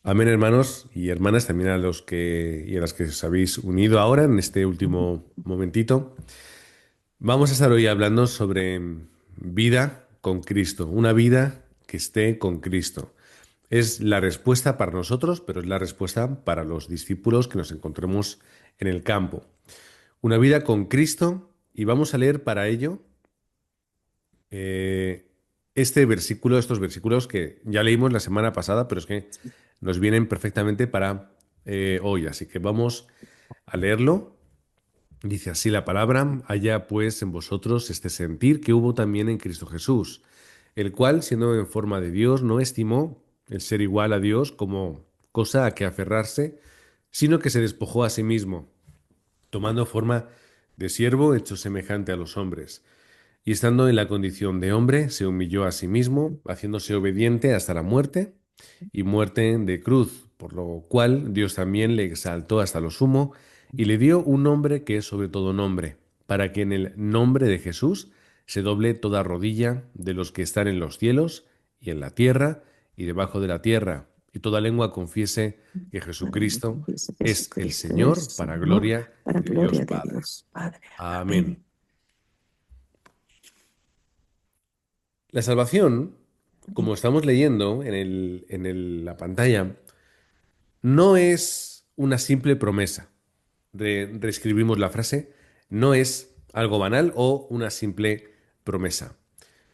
Amén, hermanos y hermanas, también a los que y a las que os habéis unido ahora en este último momentito. Vamos a estar hoy hablando sobre vida con Cristo, una vida que esté con Cristo. Es la respuesta para nosotros, pero es la respuesta para los discípulos que nos encontremos en el campo. Una vida con Cristo, y vamos a leer para ello eh, este versículo, estos versículos que ya leímos la semana pasada, pero es que nos vienen perfectamente para hoy. Así que vamos a leerlo. Dice así la palabra: haya pues en vosotros este sentir que hubo también en Cristo Jesús, el cual, siendo en forma de Dios, no estimó el ser igual a Dios como cosa a que aferrarse, sino que se despojó a sí mismo, tomando forma de siervo hecho semejante a los hombres. Y estando en la condición de hombre, se humilló a sí mismo, haciéndose obediente hasta la muerte y muerte de cruz, por lo cual Dios también le exaltó hasta lo sumo y le dio un nombre que es sobre todo nombre, para que en el nombre de Jesús se doble toda rodilla de los que están en los cielos y en la tierra y debajo de la tierra, y toda lengua confiese que Jesucristo Dice es el Jesucristo es Señor, para Señor, gloria para de Dios gloria de Padre. Dios Padre. Amén. Amén. La salvación, como estamos leyendo la pantalla, no es una simple promesa. Reescribimos la frase: no es algo banal o una simple promesa.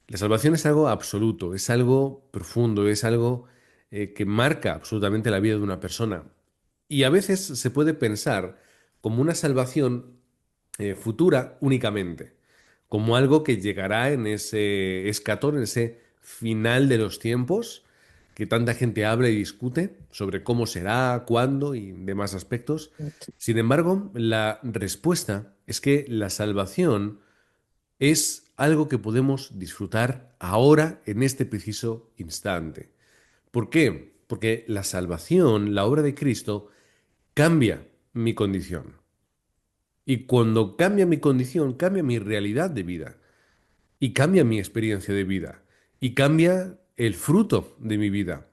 La salvación es algo absoluto, es algo profundo, es algo que marca absolutamente la vida de una persona. Y a veces se puede pensar como una salvación futura únicamente, como algo que llegará en ese escatón, en ese final de los tiempos, que tanta gente habla y discute sobre cómo será, cuándo y demás aspectos. Sin embargo, la respuesta es que la salvación es algo que podemos disfrutar ahora, en este preciso instante. ¿Por qué? Porque la salvación, la obra de Cristo, cambia mi condición. Y cuando cambia mi condición, cambia mi realidad de vida. Y cambia mi experiencia de vida. Y cambia el fruto de mi vida.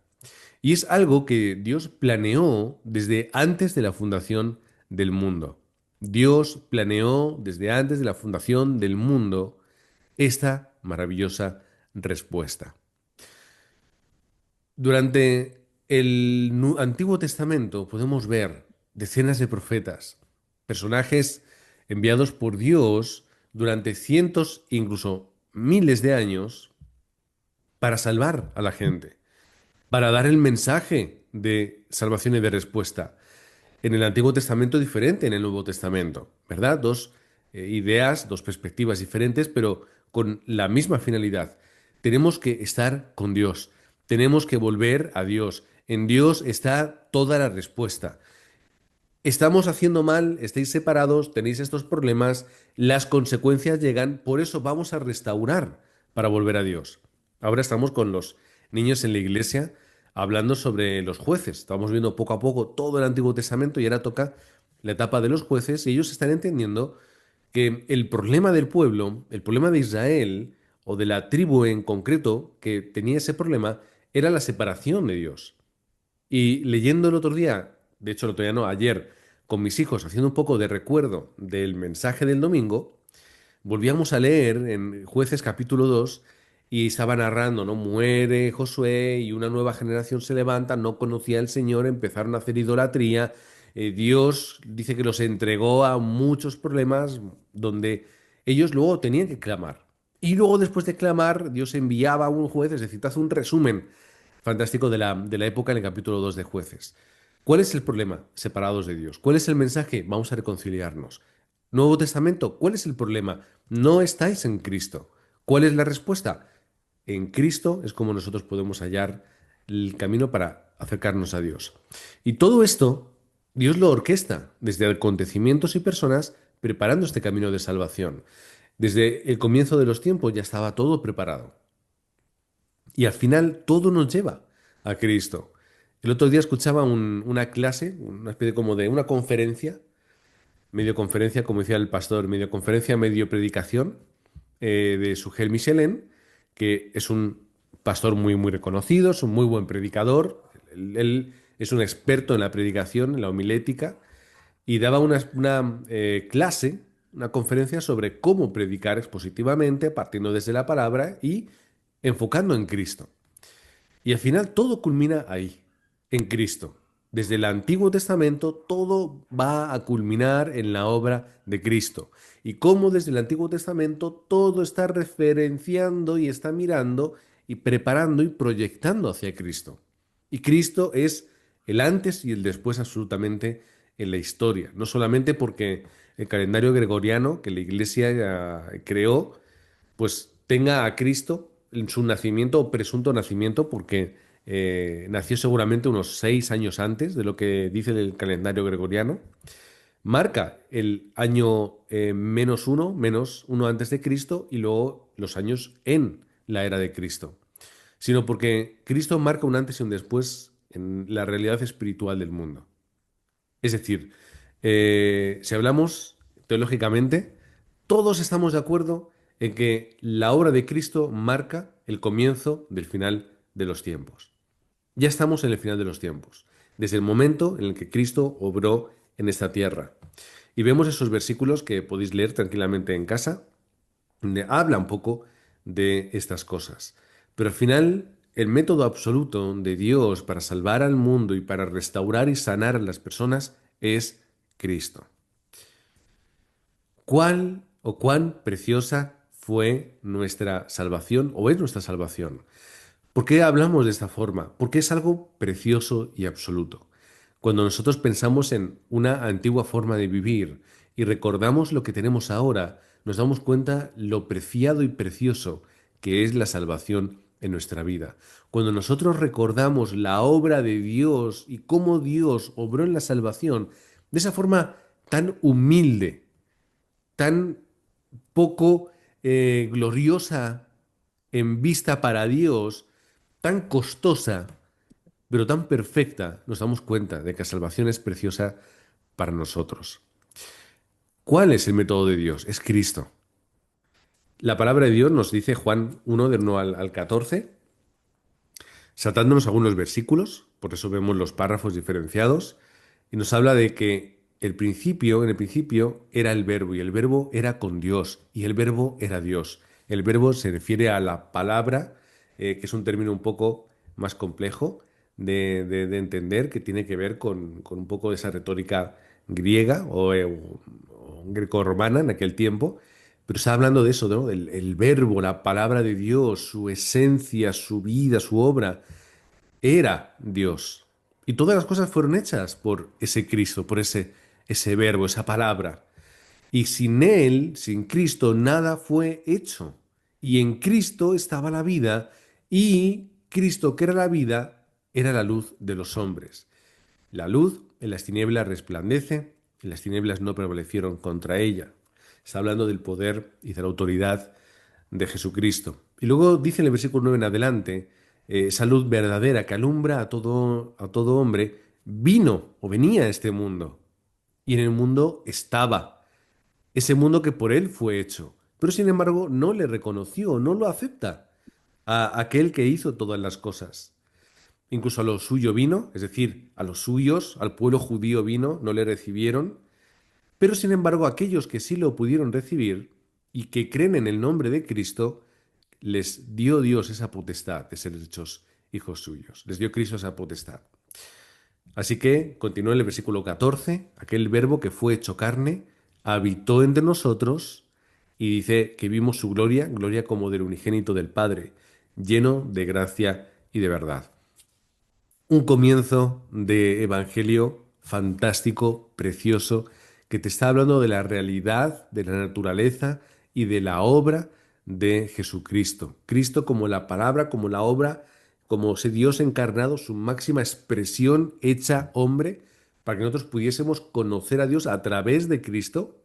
Y es algo que Dios planeó desde antes de la fundación del mundo. Dios planeó desde antes de la fundación del mundo esta maravillosa respuesta. Durante el Antiguo Testamento podemos ver decenas de profetas, personajes enviados por Dios durante cientos, incluso miles de años, para salvar a la gente, para dar el mensaje de salvación y de respuesta. En el Antiguo Testamento diferente en el Nuevo Testamento, ¿verdad? Dos ideas, dos perspectivas diferentes, pero con la misma finalidad. Tenemos que estar con Dios, tenemos que volver a Dios. En Dios está toda la respuesta. Estamos haciendo mal, estáis separados, tenéis estos problemas, las consecuencias llegan, por eso vamos a restaurar para volver a Dios. Ahora estamos con los niños en la iglesia hablando sobre los jueces. Estamos viendo poco a poco todo el Antiguo Testamento y ahora toca la etapa de los jueces y ellos están entendiendo que el problema del pueblo, el problema de Israel o de la tribu en concreto que tenía ese problema era la separación de Dios. Y leyendo el otro día, de hecho el otro día no, ayer, con mis hijos, haciendo un poco de recuerdo del mensaje del domingo, volvíamos a leer en Jueces capítulo 2 y estaba narrando, ¿no? Muere Josué y una nueva generación se levanta, no conocía al Señor, empezaron a hacer idolatría. Dios dice que los entregó a muchos problemas donde ellos luego tenían que clamar. Y luego después de clamar, Dios enviaba a un juez, es decir, te hace un resumen fantástico de la época en el capítulo 2 de Jueces. ¿Cuál es el problema? Separados de Dios. ¿Cuál es el mensaje? Vamos a reconciliarnos. Nuevo Testamento, ¿cuál es el problema? No estáis en Cristo. ¿Cuál es la respuesta? En Cristo es como nosotros podemos hallar el camino para acercarnos a Dios. Y todo esto, Dios lo orquesta desde acontecimientos y personas preparando este camino de salvación. Desde el comienzo de los tiempos ya estaba todo preparado. Y al final todo nos lleva a Cristo. El otro día escuchaba una clase, una especie como de una conferencia, medio conferencia, como decía el pastor, medio conferencia, medio predicación, de Sugel Michelén, que es un pastor muy, muy reconocido, es un muy buen predicador. Él es un experto en la predicación, en la homilética, y daba una clase, una conferencia sobre cómo predicar expositivamente, partiendo desde la palabra y enfocando en Cristo. Y al final todo culmina ahí, en Cristo. Desde el Antiguo Testamento todo va a culminar en la obra de Cristo. Y cómo desde el Antiguo Testamento todo está referenciando y está mirando y preparando y proyectando hacia Cristo. Y Cristo es el antes y el después absolutamente en la historia. No solamente porque el calendario gregoriano que la Iglesia creó pues tenga a Cristo en su nacimiento o presunto nacimiento, porque nació seguramente unos 6 años antes de lo que dice el calendario gregoriano. Marca el año menos uno antes de Cristo y luego los años en la era de Cristo, sino porque Cristo marca un antes y un después en la realidad espiritual del mundo. Es decir, si hablamos teológicamente, todos estamos de acuerdo en que la obra de Cristo marca el comienzo del final de los tiempos. Ya estamos en el final de los tiempos, desde el momento en el que Cristo obró en esta tierra. Y vemos esos versículos que podéis leer tranquilamente en casa, donde habla un poco de estas cosas. Pero al final, el método absoluto de Dios para salvar al mundo y para restaurar y sanar a las personas es Cristo. ¿Cuál o cuán preciosa fue nuestra salvación o es nuestra salvación? ¿Por qué hablamos de esta forma? Porque es algo precioso y absoluto. Cuando nosotros pensamos en una antigua forma de vivir y recordamos lo que tenemos ahora, nos damos cuenta lo preciado y precioso que es la salvación en nuestra vida. Cuando nosotros recordamos la obra de Dios y cómo Dios obró en la salvación de esa forma tan humilde, tan poco gloriosa en vista para Dios, tan costosa, pero tan perfecta, nos damos cuenta de que la salvación es preciosa para nosotros. ¿Cuál es el método de Dios? Es Cristo. La palabra de Dios nos dice Juan 1, del 1 al 14, saltándonos algunos versículos, por eso vemos los párrafos diferenciados, y nos habla de que en el principio era el verbo, y el verbo era con Dios, y el verbo era Dios. El verbo se refiere a la palabra, que es un término un poco más complejo de entender, que tiene que ver con un poco de esa retórica griega o greco-romana en aquel tiempo, pero está hablando de eso, ¿no? El verbo, la palabra de Dios, su esencia, su vida, su obra, era Dios. Y todas las cosas fueron hechas por ese Cristo, por ese verbo, esa palabra. Y sin Él, sin Cristo, nada fue hecho. Y en Cristo estaba la vida, y Cristo, que era la vida, era la luz de los hombres. La luz en las tinieblas resplandece, y las tinieblas no prevalecieron contra ella. Está hablando del poder y de la autoridad de Jesucristo. Y luego dice en el versículo 9 en adelante, esa luz verdadera que alumbra a todo hombre, vino o venía a este mundo. Y en el mundo estaba, ese mundo que por él fue hecho. Pero sin embargo no le reconoció, no lo acepta a aquel que hizo todas las cosas. Incluso a lo suyo vino, es decir, a los suyos, al pueblo judío vino, no le recibieron. Pero sin embargo, aquellos que sí lo pudieron recibir y que creen en el nombre de Cristo, les dio Dios esa potestad de ser hechos hijos suyos. Les dio Cristo esa potestad. Así que continúa en el versículo 14, aquel verbo que fue hecho carne, habitó entre nosotros y dice que vimos su gloria, gloria como del unigénito del Padre, lleno de gracia y de verdad. Un comienzo de evangelio fantástico, precioso, que te está hablando de la realidad, de la naturaleza y de la obra de Jesucristo. Cristo como la palabra, como la obra, como ese Dios encarnado, su máxima expresión hecha hombre, para que nosotros pudiésemos conocer a Dios a través de Cristo.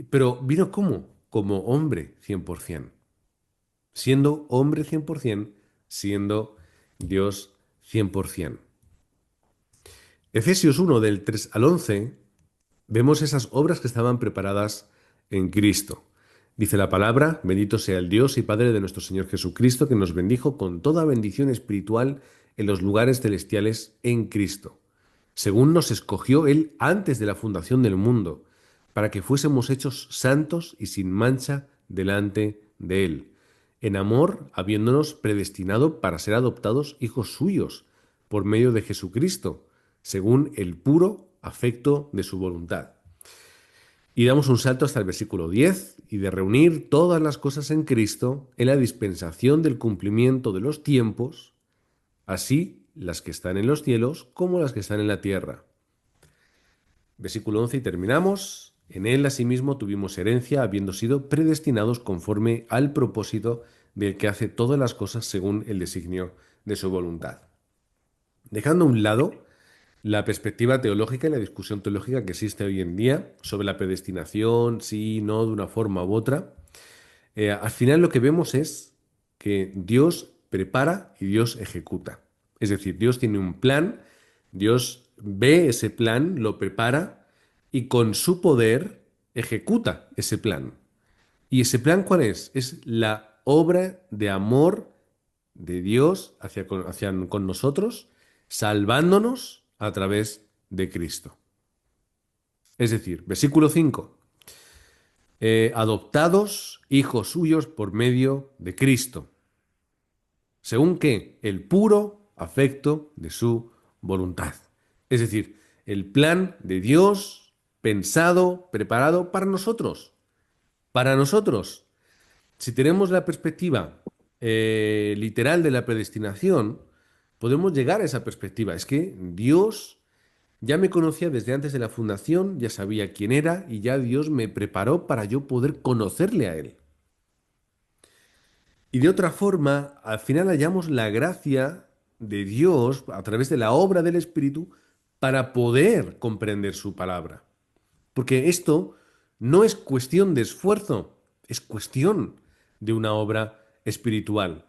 Pero vino ¿cómo? Como hombre 100%. Siendo hombre 100%, siendo Dios 100%. Efesios 1 del 3 al 11, vemos esas obras que estaban preparadas en Cristo. Dice la palabra, bendito sea el Dios y Padre de nuestro Señor Jesucristo, que nos bendijo con toda bendición espiritual en los lugares celestiales en Cristo, según nos escogió Él antes de la fundación del mundo, para que fuésemos hechos santos y sin mancha delante de Él, en amor, habiéndonos predestinado para ser adoptados hijos suyos, por medio de Jesucristo, según el puro afecto de su voluntad. Y damos un salto hasta el versículo 10, y de reunir todas las cosas en Cristo, en la dispensación del cumplimiento de los tiempos, así las que están en los cielos como las que están en la tierra. Versículo 11 y terminamos. En él asimismo tuvimos herencia, habiendo sido predestinados conforme al propósito del que hace todas las cosas según el designio de su voluntad. Dejando a un lado la perspectiva teológica y la discusión teológica que existe hoy en día sobre la predestinación, sí, no, de una forma u otra, al final lo que vemos es que Dios prepara y Dios ejecuta. Es decir, Dios tiene un plan, Dios ve ese plan, lo prepara y con su poder ejecuta ese plan. ¿Y ese plan cuál es? Es la obra de amor de Dios con nosotros, salvándonos a través de Cristo. Es decir, versículo 5, adoptados hijos suyos por medio de Cristo, según que el puro afecto de su voluntad. Es decir, el plan de Dios pensado, preparado para nosotros. Para nosotros. Si tenemos la perspectiva literal de la predestinación, podemos llegar a esa perspectiva. Es que Dios ya me conocía desde antes de la fundación, ya sabía quién era y ya Dios me preparó para yo poder conocerle a Él. Y de otra forma, al final hallamos la gracia de Dios a través de la obra del Espíritu para poder comprender su palabra. Porque esto no es cuestión de esfuerzo, es cuestión de una obra espiritual.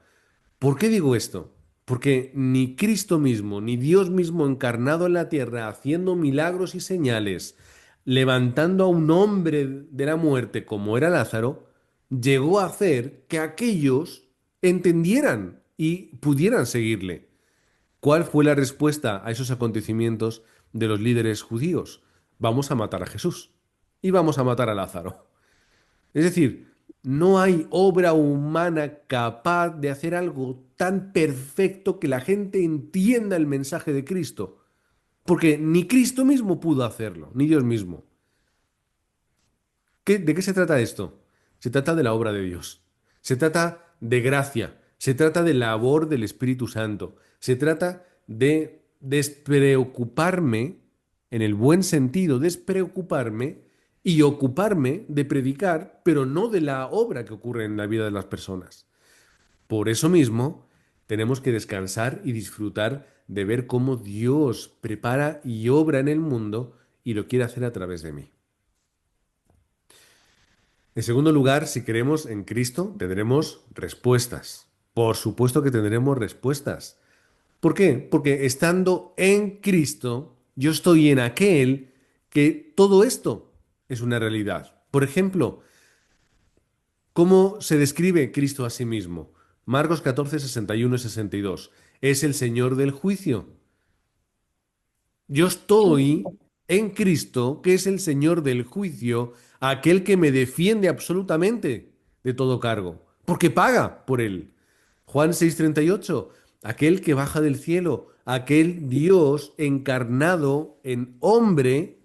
¿Por qué digo esto? Porque ni Cristo mismo, ni Dios mismo encarnado en la tierra, haciendo milagros y señales, levantando a un hombre de la muerte como era Lázaro, llegó a hacer que aquellos entendieran y pudieran seguirle. ¿Cuál fue la respuesta a esos acontecimientos de los líderes judíos? Vamos a matar a Jesús y vamos a matar a Lázaro. Es decir, no hay obra humana capaz de hacer algo tan perfecto que la gente entienda el mensaje de Cristo. Porque ni Cristo mismo pudo hacerlo, ni Dios mismo. ¿De qué se trata esto? Se trata de la obra de Dios. Se trata de gracia. Se trata de labor del Espíritu Santo. Se trata de despreocuparme, en el buen sentido, despreocuparme y ocuparme de predicar, pero no de la obra que ocurre en la vida de las personas. Por eso mismo, tenemos que descansar y disfrutar de ver cómo Dios prepara y obra en el mundo y lo quiere hacer a través de mí. En segundo lugar, si creemos en Cristo, tendremos respuestas. Por supuesto que tendremos respuestas. ¿Por qué? Porque estando en Cristo, yo estoy en aquel que todo esto es una realidad. Por ejemplo, ¿cómo se describe Cristo a sí mismo? Marcos 14, 61 y 62. Es el Señor del juicio. Yo estoy en Cristo, que es el Señor del juicio, aquel que me defiende absolutamente de todo cargo, porque paga por él. Juan 6:38, aquel que baja del cielo, aquel Dios encarnado en hombre,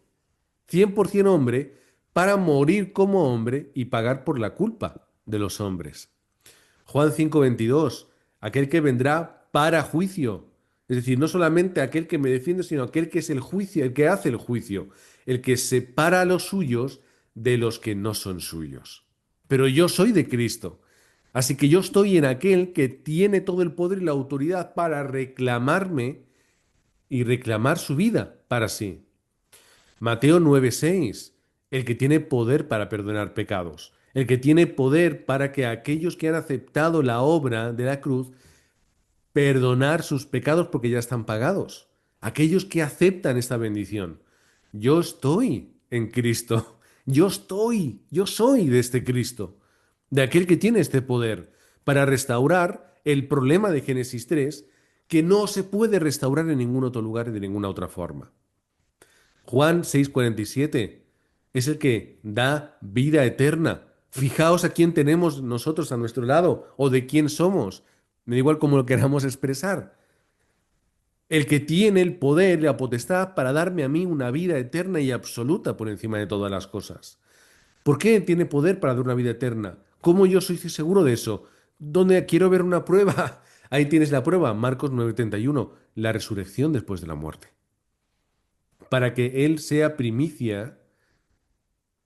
100% hombre, para morir como hombre y pagar por la culpa de los hombres. Juan 5:22, aquel que vendrá para juicio. Es decir, no solamente aquel que me defiende, sino aquel que es el juicio, el que hace el juicio, el que separa a los suyos de los que no son suyos. Pero yo soy de Cristo. Así que yo estoy en aquel que tiene todo el poder y la autoridad para reclamarme y reclamar su vida para sí. Mateo 9:6, el que tiene poder para perdonar pecados, el que tiene poder para que aquellos que han aceptado la obra de la cruz, perdonar sus pecados porque ya están pagados, aquellos que aceptan esta bendición. Yo estoy en Cristo, yo soy de este Cristo, de aquel que tiene este poder para restaurar el problema de Génesis 3, que no se puede restaurar en ningún otro lugar y de ninguna otra forma. Juan 6:47 es el que da vida eterna. Fijaos a quién tenemos nosotros a nuestro lado o de quién somos. Me da igual cómo lo queramos expresar. El que tiene el poder y la potestad para darme a mí una vida eterna y absoluta por encima de todas las cosas. ¿Por qué tiene poder para dar una vida eterna? ¿Cómo yo soy seguro de eso? ¿Dónde quiero ver una prueba? Ahí tienes la prueba, Marcos 9:31, la resurrección después de la muerte. Para que Él sea primicia,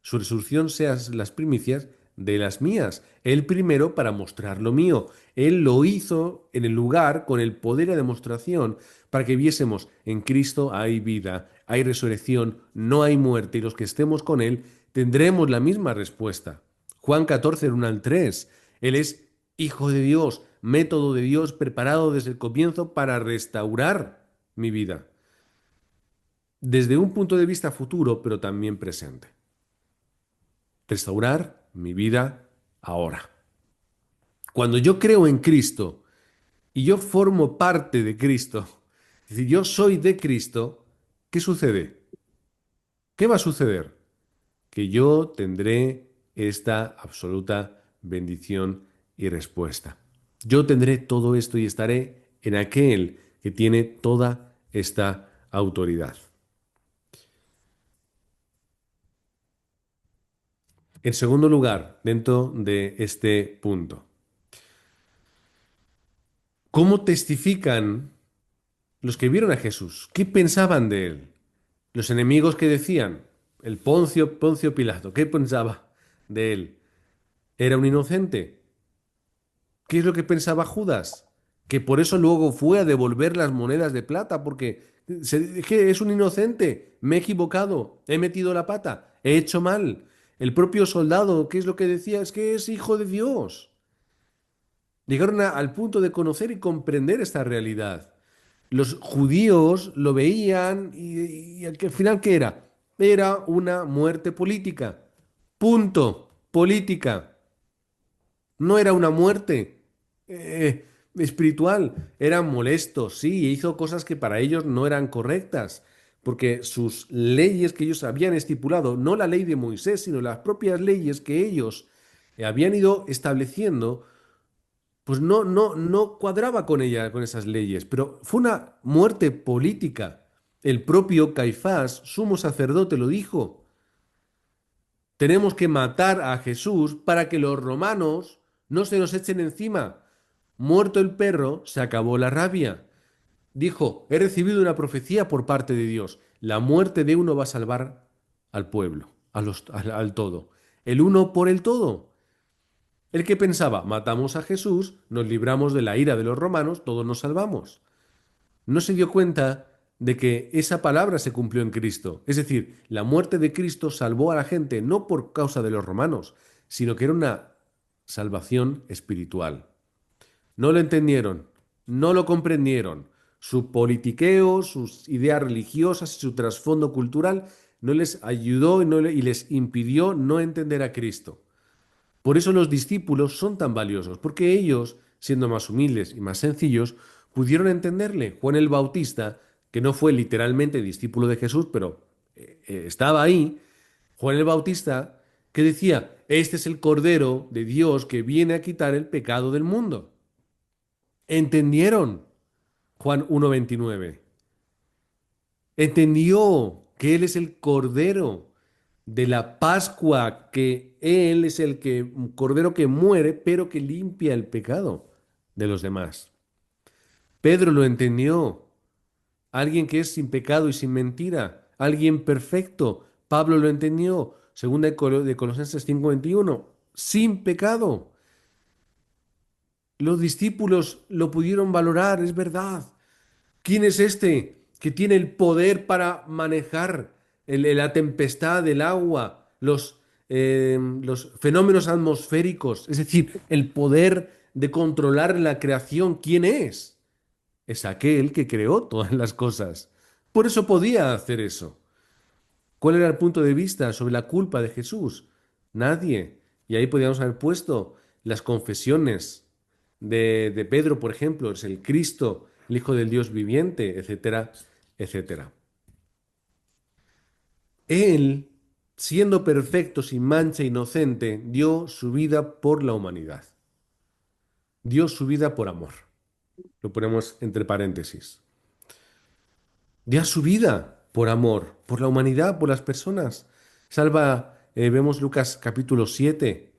su resurrección sea las primicias de las mías. Él primero para mostrar lo mío. Él lo hizo en el lugar con el poder y demostración para que viésemos en Cristo hay vida, hay resurrección, no hay muerte y los que estemos con Él tendremos la misma respuesta. Juan 14, 1 al 3. Él es Hijo de Dios, método de Dios preparado desde el comienzo para restaurar mi vida. Desde un punto de vista futuro, pero también presente. Restaurar mi vida ahora. Cuando yo creo en Cristo y yo formo parte de Cristo, es decir, yo soy de Cristo, ¿qué sucede? ¿Qué va a suceder? Que yo tendré esta absoluta bendición y respuesta. Yo tendré todo esto y estaré en aquel que tiene toda esta autoridad. En segundo lugar, dentro de este punto, ¿cómo testifican los que vieron a Jesús? ¿Qué pensaban de él? Los enemigos que decían, el Poncio Pilato, ¿qué pensaba de él? ¿Era un inocente? ¿Qué es lo que pensaba Judas? Que por eso luego fue a devolver las monedas de plata, porque que es un inocente, me he equivocado, he metido la pata, he hecho mal. El propio soldado, ¿qué es lo que decía? Es que es hijo de Dios. Llegaron al punto de conocer y comprender esta realidad. Los judíos lo veían y al final, ¿qué era? Era una muerte política. Punto. Política. No era una muerte espiritual. Era molesto, sí, hizo cosas que para ellos no eran correctas, porque sus leyes que ellos habían estipulado, no la ley de Moisés, sino las propias leyes que ellos habían ido estableciendo, pues no cuadraba con ella, con esas leyes, pero fue una muerte política. El propio Caifás, sumo sacerdote, lo dijo. Tenemos que matar a Jesús para que los romanos no se nos echen encima. Muerto el perro, se acabó la rabia. Dijo, he recibido una profecía por parte de Dios. La muerte de uno va a salvar al pueblo, al todo. El uno por el todo. El que pensaba, matamos a Jesús, nos libramos de la ira de los romanos, todos nos salvamos. No se dio cuenta de que esa palabra se cumplió en Cristo. Es decir, la muerte de Cristo salvó a la gente no por causa de los romanos, sino que era una salvación espiritual. No lo entendieron, no lo comprendieron. Su politiqueo, sus ideas religiosas y su trasfondo cultural no les ayudó y les impidió no entender a Cristo. Por eso los discípulos son tan valiosos, porque ellos, siendo más humildes y más sencillos, pudieron entenderle. Juan el Bautista, que no fue literalmente discípulo de Jesús, pero estaba ahí, Juan el Bautista, que decía, este es el Cordero de Dios que viene a quitar el pecado del mundo. ¿Entendieron? Juan 1:29. Entendió que Él es el Cordero de la Pascua, que Él es el Cordero que muere, pero que limpia el pecado de los demás. Pedro lo entendió. Alguien que es sin pecado y sin mentira. Alguien perfecto. Pablo lo entendió. Segunda de Colosenses 5:21. Sin pecado. Los discípulos lo pudieron valorar, es verdad. ¿Quién es este que tiene el poder para manejar la tempestad, el agua, los fenómenos atmosféricos? Es decir, el poder de controlar la creación. ¿Quién es? Es aquel que creó todas las cosas. Por eso podía hacer eso. ¿Cuál era el punto de vista sobre la culpa de Jesús? Nadie. Y ahí podíamos haber puesto las confesiones de Pedro, por ejemplo, es el Cristo el Hijo del Dios viviente, etcétera, etcétera. Él, siendo perfecto, sin mancha, inocente, dio su vida por la humanidad. Dio su vida por amor. Lo ponemos entre paréntesis. Dio su vida por amor, por la humanidad, por las personas. Salva, vemos Lucas capítulo 7,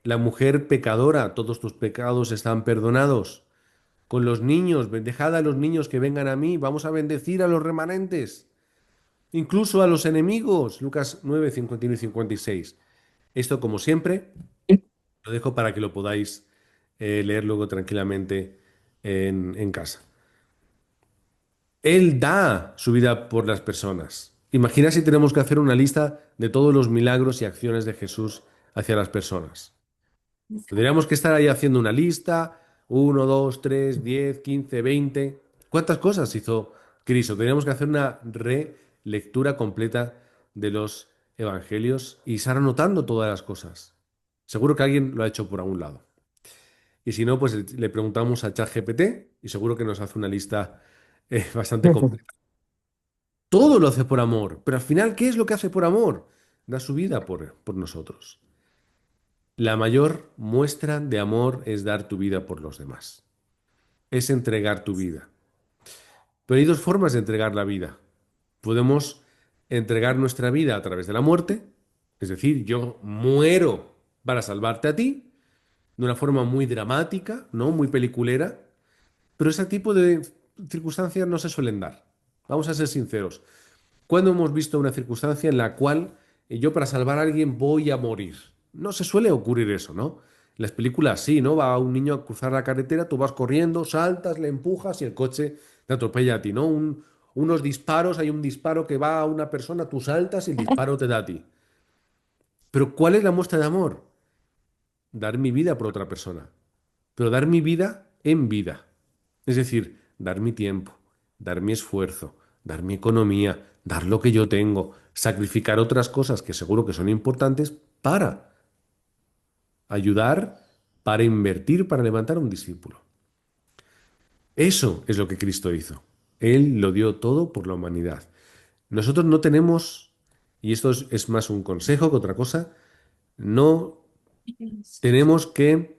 la mujer pecadora, todos tus pecados están perdonados. Con los niños, dejad a los niños que vengan a mí, vamos a bendecir a los remanentes, incluso a los enemigos. Lucas 9, 51 y 56. Esto, como siempre, lo dejo para que lo podáis leer luego tranquilamente en casa. Él da su vida por las personas. Imagina si tenemos que hacer una lista de todos los milagros y acciones de Jesús hacia las personas. Tendríamos que estar ahí haciendo una lista, 1, 2, 3, 10, 15, 20. ¿Cuántas cosas hizo Cristo? Tendríamos que hacer una relectura completa de los evangelios y estar anotando todas las cosas. Seguro que alguien lo ha hecho por algún lado. Y si no, pues le preguntamos a ChatGPT y seguro que nos hace una lista bastante completa. Todo lo hace por amor, pero al final, ¿qué es lo que hace por amor? Da su vida por nosotros. La mayor muestra de amor es dar tu vida por los demás. Es entregar tu vida. Pero hay dos formas de entregar la vida. Podemos entregar nuestra vida a través de la muerte, es decir, yo muero para salvarte a ti, de una forma muy dramática, ¿no? Muy peliculera, pero ese tipo de circunstancias no se suelen dar. Vamos a ser sinceros. ¿Cuándo hemos visto una circunstancia en la cual yo para salvar a alguien voy a morir? No se suele ocurrir eso, ¿no? En las películas sí, ¿no? Va un niño a cruzar la carretera, tú vas corriendo, saltas, le empujas y el coche te atropella a ti, ¿no? Unos disparos, hay un disparo que va a una persona, tú saltas y el disparo te da a ti. Pero ¿cuál es la muestra de amor? Dar mi vida por otra persona, pero dar mi vida en vida. Es decir, dar mi tiempo, dar mi esfuerzo, dar mi economía, dar lo que yo tengo, sacrificar otras cosas que seguro que son importantes para ayudar, para invertir, para levantar a un discípulo. Eso es lo que Cristo hizo. Él lo dio todo por la humanidad. Nosotros no tenemos, y esto es más un consejo que otra cosa, no tenemos que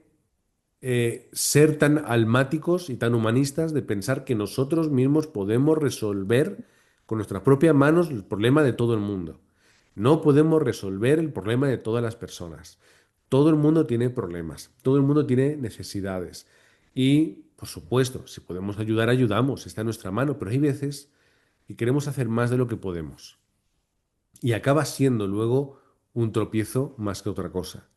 ser tan almáticos y tan humanistas de pensar que nosotros mismos podemos resolver con nuestras propias manos el problema de todo el mundo. No podemos resolver el problema de todas las personas. Todo el mundo tiene problemas, todo el mundo tiene necesidades. Y, por supuesto, si podemos ayudar, ayudamos, está en nuestra mano, pero hay veces que queremos hacer más de lo que podemos. Y acaba siendo luego un tropiezo más que otra cosa.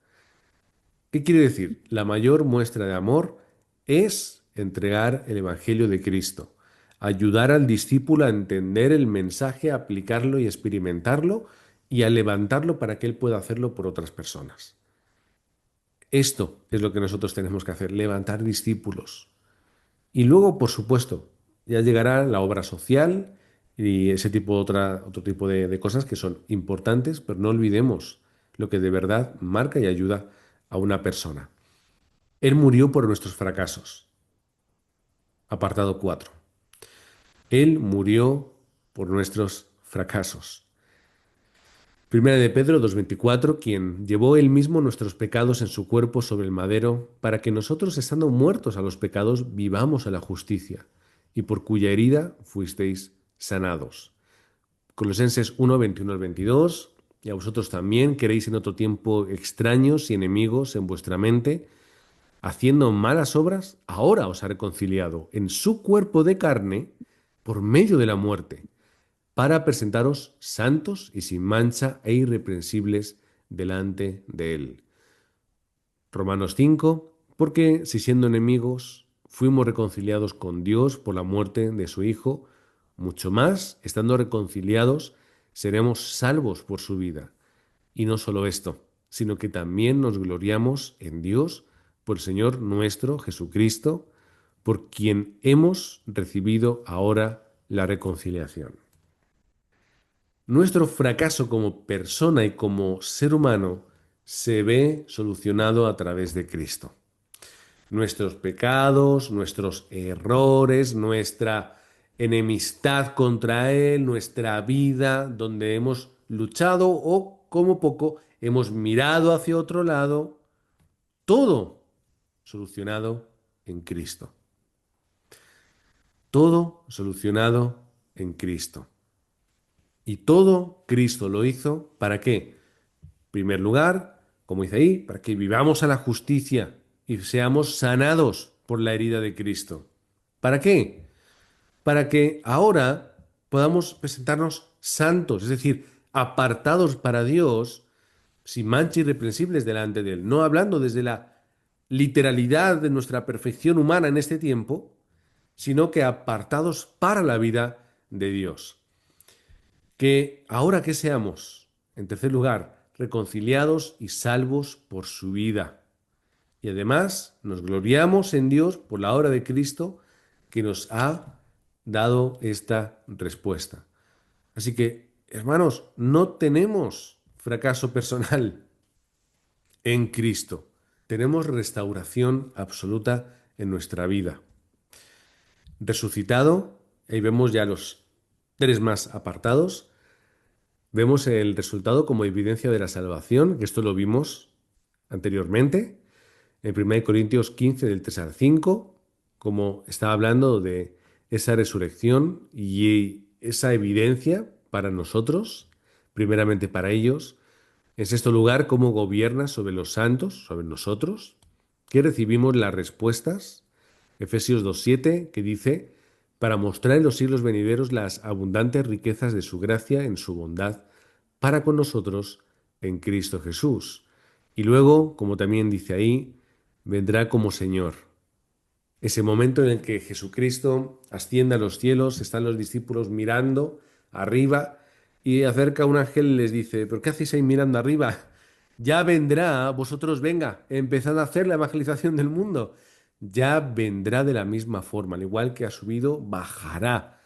¿Qué quiere decir? La mayor muestra de amor es entregar el Evangelio de Cristo, ayudar al discípulo a entender el mensaje, a aplicarlo y experimentarlo y a levantarlo para que él pueda hacerlo por otras personas. Esto es lo que nosotros tenemos que hacer, levantar discípulos. Y luego, por supuesto, ya llegará la obra social y ese tipo otro tipo de cosas que son importantes, pero no olvidemos lo que de verdad marca y ayuda a una persona. Él murió por nuestros fracasos. Apartado 4. Él murió por nuestros fracasos. Primera de Pedro 2:24, quien llevó él mismo nuestros pecados en su cuerpo sobre el madero, para que nosotros, estando muertos a los pecados, vivamos a la justicia, y por cuya herida fuisteis sanados. Colosenses 1:21 al 22. Y a vosotros también queréis en otro tiempo extraños y enemigos en vuestra mente, haciendo malas obras, ahora os ha reconciliado en su cuerpo de carne por medio de la muerte, para presentaros santos y sin mancha e irreprensibles delante de él. Romanos 5, porque si siendo enemigos fuimos reconciliados con Dios por la muerte de su Hijo, mucho más, estando reconciliados, seremos salvos por su vida. Y no solo esto, sino que también nos gloriamos en Dios por el Señor nuestro Jesucristo, por quien hemos recibido ahora la reconciliación. Nuestro fracaso como persona y como ser humano se ve solucionado a través de Cristo. nuestros pecados, nuestros errores, nuestra enemistad contra Él, nuestra vida, donde hemos luchado o como poco hemos mirado hacia otro lado, todo solucionado en Cristo. Todo solucionado en Cristo. Y todo Cristo lo hizo ¿para qué? En primer lugar, como dice ahí, para que vivamos a la justicia y seamos sanados por la herida de Cristo. ¿Para qué? Para que ahora podamos presentarnos santos, es decir, apartados para Dios, sin mancha, irreprensibles delante de Él. No hablando desde la literalidad de nuestra perfección humana en este tiempo, sino que apartados para la vida de Dios. Que ahora que seamos, en tercer lugar, reconciliados y salvos por su vida. Y además nos gloriamos en Dios por la obra de Cristo que nos ha dado esta respuesta. Así que, hermanos, no tenemos fracaso personal en Cristo. Tenemos restauración absoluta en nuestra vida. Resucitado, ahí vemos ya los tres más apartados. Vemos el resultado como evidencia de la salvación, que esto lo vimos anteriormente, en 1 Corintios 15, del 3 al 5, como está hablando de esa resurrección y esa evidencia para nosotros, primeramente para ellos. En sexto lugar, cómo gobierna sobre los santos, sobre nosotros, que recibimos las respuestas. Efesios 2:7, que dice, para mostrar en los siglos venideros las abundantes riquezas de su gracia en su bondad para con nosotros en Cristo Jesús. Y luego, como también dice ahí, vendrá como Señor. Ese momento en el que Jesucristo asciende a los cielos, están los discípulos mirando arriba y acerca un ángel y les dice, ¿pero qué hacéis ahí mirando arriba? Ya vendrá, vosotros venga, empezad a hacer la evangelización del mundo. Ya vendrá de la misma forma, al igual que ha subido, bajará.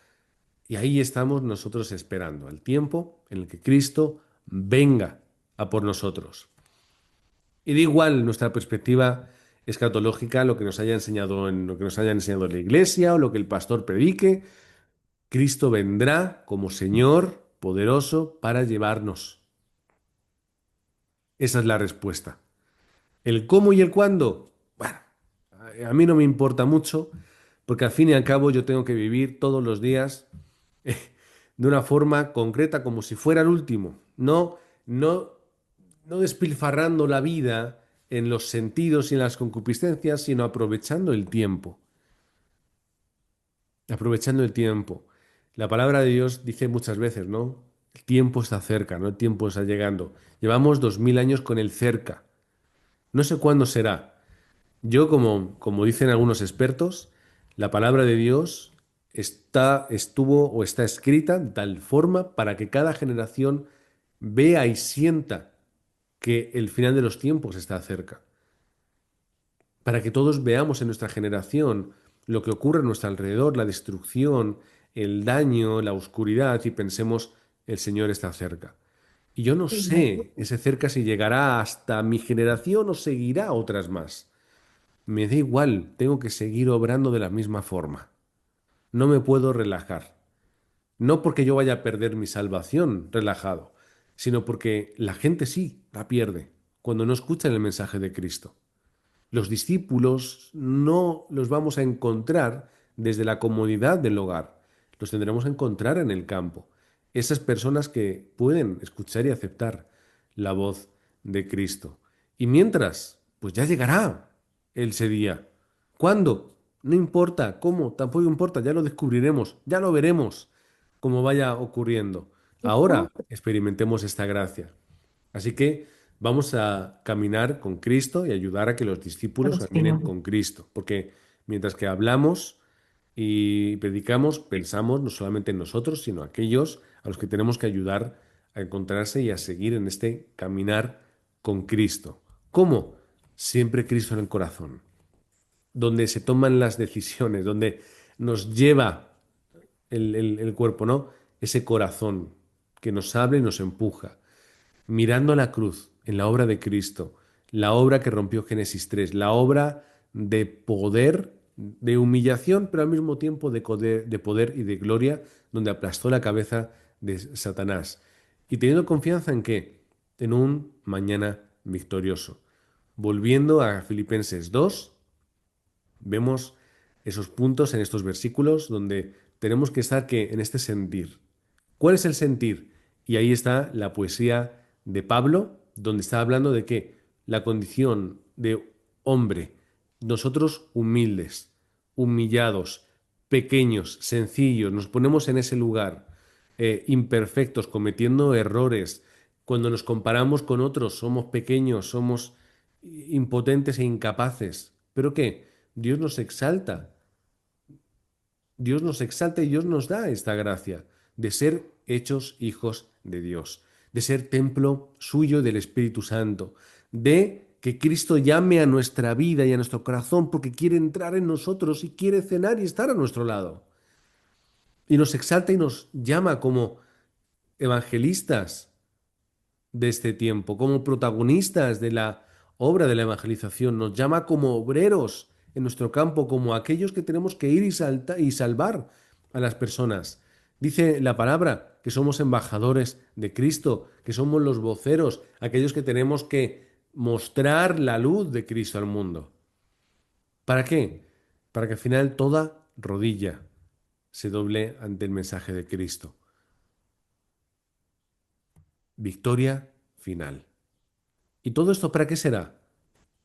Y ahí estamos nosotros esperando, el tiempo en el que Cristo venga a por nosotros. Y da igual nuestra perspectiva escatológica, lo que nos haya enseñado en lo que nos haya enseñado la iglesia o lo que el pastor predique, Cristo vendrá como Señor poderoso para llevarnos. Esa es la respuesta. El cómo y el cuándo, bueno, a mí no me importa mucho, porque al fin y al cabo yo tengo que vivir todos los días de una forma concreta, como si fuera el último. No, no despilfarrando la vida en los sentidos y en las concupiscencias, sino aprovechando el tiempo. Aprovechando el tiempo. La palabra de Dios dice muchas veces, ¿no? El tiempo está cerca, ¿no? El tiempo está llegando. Llevamos 2000 años con él cerca. No sé cuándo será. Yo, como dicen algunos expertos, la palabra de Dios estuvo o está escrita de tal forma para que cada generación vea y sienta que el final de los tiempos está cerca. Para que todos veamos en nuestra generación lo que ocurre a nuestro alrededor, la destrucción, el daño, la oscuridad, y pensemos, el Señor está cerca. Y yo no Sí, sé ese cerca si llegará hasta mi generación o seguirá otras más. Me da igual, tengo que seguir obrando de la misma forma. No me puedo relajar. No porque yo vaya a perder mi salvación relajado, sino porque la gente sí la pierde cuando no escuchan el mensaje de Cristo. Los discípulos no los vamos a encontrar desde la comodidad del hogar, los tendremos que encontrar en el campo. Esas personas que pueden escuchar y aceptar la voz de Cristo. Y mientras, pues ya llegará ese día. ¿Cuándo? No importa. ¿Cómo? Tampoco importa. Ya lo descubriremos. Ya lo veremos cómo vaya ocurriendo. Ahora exacto. experimentemos esta gracia. Así que vamos a caminar con Cristo y ayudar a que los discípulos caminen Corrección. con Cristo, porque mientras que hablamos y predicamos, pensamos no solamente en nosotros, sino en aquellos a los que tenemos que ayudar a encontrarse y a seguir en este caminar con Cristo. ¿Cómo? Siempre Cristo en el corazón, donde se toman las decisiones, donde nos lleva el cuerpo, ¿no? Ese corazón que nos habla y nos empuja mirando a la cruz, en la obra de Cristo, la obra que rompió Génesis 3, la obra de poder, de humillación, pero al mismo tiempo de poder y de gloria, donde aplastó la cabeza de Satanás. Y teniendo confianza en qué? En un mañana victorioso. Volviendo a Filipenses 2, vemos esos puntos en estos versículos donde tenemos que estar que en este sentir. ¿Cuál es el sentir? Y ahí está la poesía de Pablo, donde está hablando de que la condición de hombre, nosotros humildes, humillados, pequeños, sencillos, nos ponemos en ese lugar, imperfectos, cometiendo errores. Cuando nos comparamos con otros, somos pequeños, somos impotentes e incapaces. ¿Pero qué? Dios nos exalta. Dios nos exalta y Dios nos da esta gracia de ser hechos hijos de Dios, de ser templo suyo del Espíritu Santo, de que Cristo llame a nuestra vida y a nuestro corazón porque quiere entrar en nosotros y quiere cenar y estar a nuestro lado. Y nos exalta y nos llama como evangelistas de este tiempo, como protagonistas de la obra de la evangelización, nos llama como obreros en nuestro campo, como aquellos que tenemos que ir y salvar a las personas. Dice la palabra que somos embajadores de Cristo, que somos los voceros, aquellos que tenemos que mostrar la luz de Cristo al mundo. ¿Para qué? Para que al final toda rodilla se doble ante el mensaje de Cristo. Victoria final. ¿Y todo esto para qué será?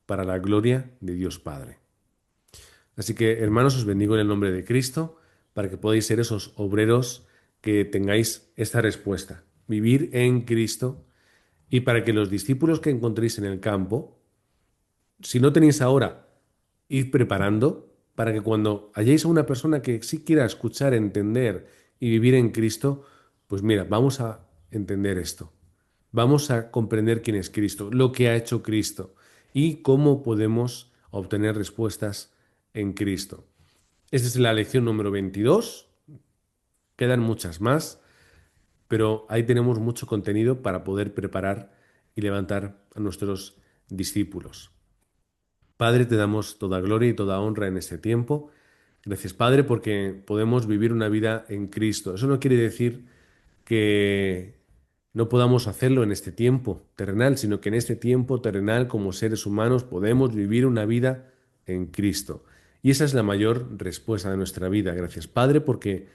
Para la gloria de Dios Padre. Así que, hermanos, os bendigo en el nombre de Cristo para que podáis ser esos obreros que tengáis esta respuesta, vivir en Cristo, y para que los discípulos que encontréis en el campo, si no tenéis ahora, id preparando para que cuando halléis a una persona que sí quiera escuchar, entender y vivir en Cristo, pues mira, vamos a entender esto. Vamos a comprender quién es Cristo, lo que ha hecho Cristo y cómo podemos obtener respuestas en Cristo. Esta es la lección número 22. Quedan muchas más, pero ahí tenemos mucho contenido para poder preparar y levantar a nuestros discípulos. Padre, te damos toda gloria y toda honra en este tiempo. Gracias, Padre, porque podemos vivir una vida en Cristo. Eso no quiere decir que no podamos hacerlo en este tiempo terrenal, sino que en este tiempo terrenal, como seres humanos, podemos vivir una vida en Cristo. Y esa es la mayor respuesta de nuestra vida. Gracias, Padre, porque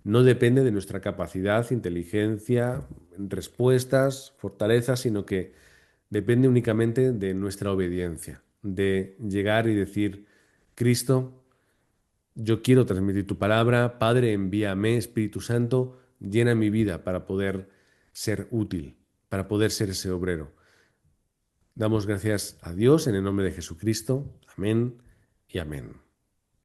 no depende de nuestra capacidad, inteligencia, respuestas, fortalezas, sino que depende únicamente de nuestra obediencia, de llegar y decir, Cristo, yo quiero transmitir tu palabra, Padre, envíame, Espíritu Santo, llena mi vida para poder ser útil, para poder ser ese obrero. Damos gracias a Dios en el nombre de Jesucristo. Amén y amén.